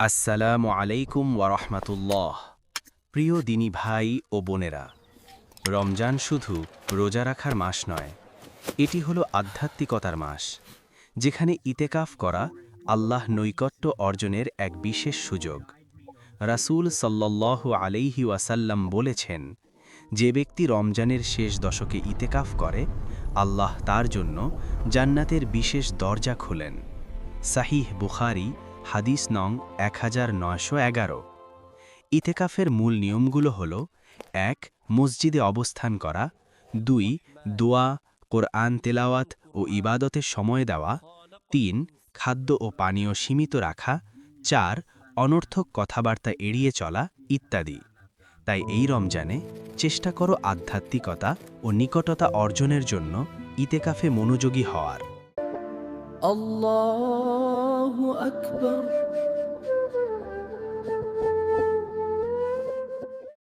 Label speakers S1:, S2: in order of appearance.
S1: আসসালামু আলাইকুম ওয়ারহমাতুল্লাহ। প্রিয় দিনী ভাই ও বোনেরা, রমজান শুধু রোজা রাখার মাস নয়, এটি হলো আধ্যাত্মিকতার মাস, যেখানে ইতেকাফ করা আল্লাহ নৈকট্য অর্জনের এক বিশেষ সুযোগ। রাসূল সাল্লাল্লাহু আলাইহি ওয়াসাল্লাম বলেছেন, যে ব্যক্তি রমজানের শেষ দশকে ইতেকাফ করে, আল্লাহ তার জন্য জান্নাতের বিশেষ দরজা খোলেন। সাহিহ বুখারী, হাদিস নং 1911। ইতেকাফের মূল নিয়মগুলো হল: ১. মসজিদে অবস্থান করা। ২. দোয়া, কোরআন তেলাওয়াত ও ইবাদতের সময় দেওয়া। ৩. খাদ্য ও পানীয় সীমিত রাখা। ৪. অনর্থক কথাবার্তা এড়িয়ে চলা ইত্যাদি। তাই এই রমজানে চেষ্টা করো আধ্যাত্মিকতা ও নিকটতা অর্জনের জন্য ইতেকাফে মনোযোগী হওয়ার।
S2: الله أكبر